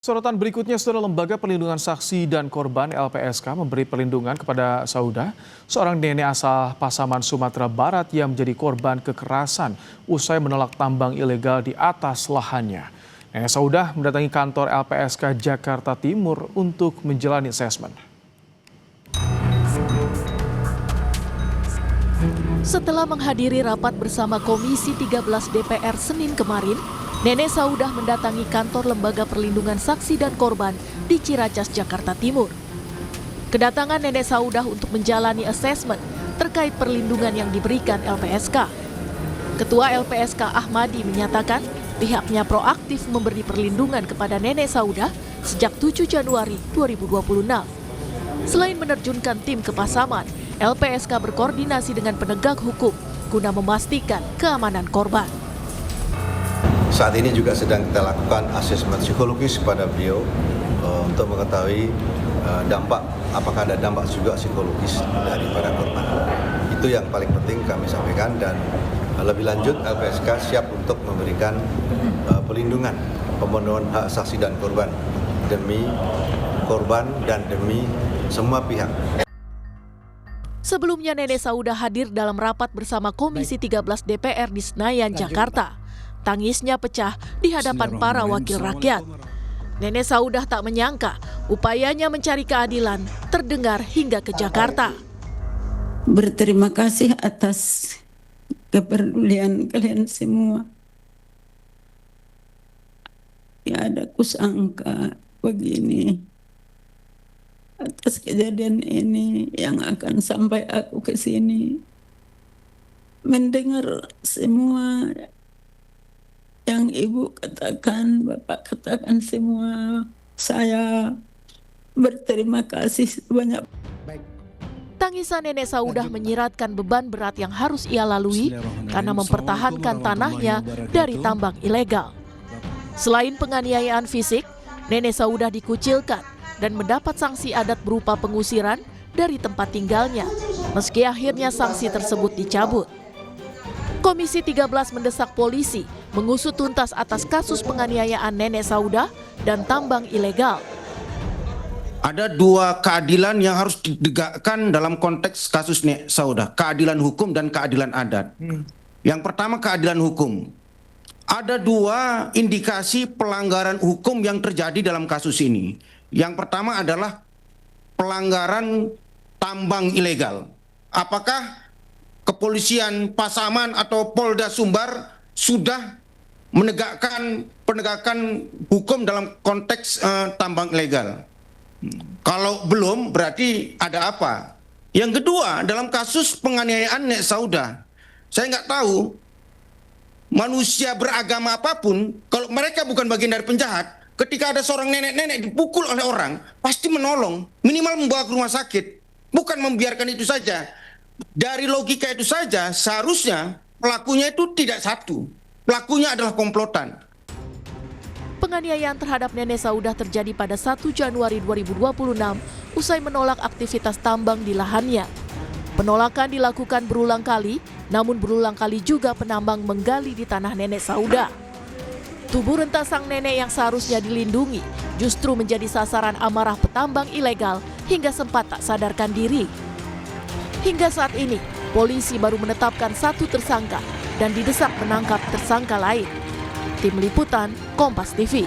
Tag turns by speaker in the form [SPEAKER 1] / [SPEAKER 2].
[SPEAKER 1] Sorotan berikutnya, Saudara, Lembaga Perlindungan Saksi dan Korban (LPSK) memberi perlindungan kepada Saudah, seorang nenek asal Pasaman, Sumatera Barat yang menjadi korban kekerasan usai menolak tambang ilegal di atas lahannya. Nenek Saudah mendatangi kantor LPSK Jakarta Timur untuk menjalani asesmen.
[SPEAKER 2] Setelah menghadiri rapat bersama Komisi 13 DPR Senin kemarin, Nenek Saudah mendatangi kantor Lembaga Perlindungan Saksi dan Korban di Ciracas, Jakarta Timur. Kedatangan Nenek Saudah untuk menjalani asesmen terkait perlindungan yang diberikan LPSK. Ketua LPSK Ahmadi menyatakan pihaknya proaktif memberi perlindungan kepada Nenek Saudah sejak 7 Januari 2026. Selain menerjunkan tim ke Pasaman, LPSK berkoordinasi dengan penegak hukum guna memastikan keamanan korban.
[SPEAKER 3] Saat ini juga sedang kita lakukan asesmen psikologis kepada beliau untuk mengetahui dampak, apakah ada dampak juga psikologis daripada korban. Itu yang paling penting kami sampaikan, dan lebih lanjut LPSK siap untuk memberikan perlindungan pemenuhan hak saksi dan korban demi korban dan demi semua pihak.
[SPEAKER 2] Sebelumnya Nenek Saudah hadir dalam rapat bersama Komisi 13 DPR di Senayan, Jakarta. Tangisnya pecah di hadapan para wakil rakyat. Nenek Saudah tak menyangka upayanya mencari keadilan terdengar hingga ke Jakarta.
[SPEAKER 4] Berterima kasih atas kepedulian kalian semua. Ya, ada kusangka begini atas kejadian ini yang akan sampai aku ke sini. Mendengar semua yang Ibu katakan, Bapak katakan semua, saya berterima kasih sebanyak.
[SPEAKER 2] Tangisan Nenek Saudah menyiratkan beban berat yang harus ia lalui karena mempertahankan tanahnya dari tambang ilegal. Selain penganiayaan fisik, Nenek Saudah dikucilkan dan mendapat sanksi adat berupa pengusiran dari tempat tinggalnya, meski akhirnya sanksi tersebut dicabut. Komisi 13 mendesak polisi mengusut tuntas atas kasus penganiayaan Nenek Saudah dan tambang ilegal.
[SPEAKER 5] Ada dua keadilan yang harus ditegakkan dalam konteks kasus Nenek Saudah, keadilan hukum dan keadilan adat. Yang pertama, keadilan hukum. Ada dua indikasi pelanggaran hukum yang terjadi dalam kasus ini. Yang pertama adalah pelanggaran tambang ilegal. Apakah Kepolisian Pasaman atau Polda Sumbar sudah menegakkan penegakan hukum dalam konteks tambang ilegal? Kalau belum, berarti ada apa? Yang kedua, dalam kasus penganiayaan Nenek Saudah, saya nggak tahu manusia beragama apapun, kalau mereka bukan bagian dari penjahat, ketika ada seorang nenek-nenek dipukul oleh orang, pasti menolong, minimal membawa ke rumah sakit, bukan membiarkan itu saja. Dari logika itu saja, seharusnya pelakunya itu tidak satu. Pelakunya adalah komplotan.
[SPEAKER 2] Penganiayaan terhadap Nenek Saudah terjadi pada 1 Januari 2026 usai menolak aktivitas tambang di lahannya. Penolakan dilakukan berulang kali, namun berulang kali juga penambang menggali di tanah Nenek Saudah. Tubuh renta sang nenek yang seharusnya dilindungi justru menjadi sasaran amarah petambang ilegal hingga sempat tak sadarkan diri. Hingga saat ini, polisi baru menetapkan 1 tersangka dan didesak menangkap tersangka lain. Tim Liputan, Kompas TV.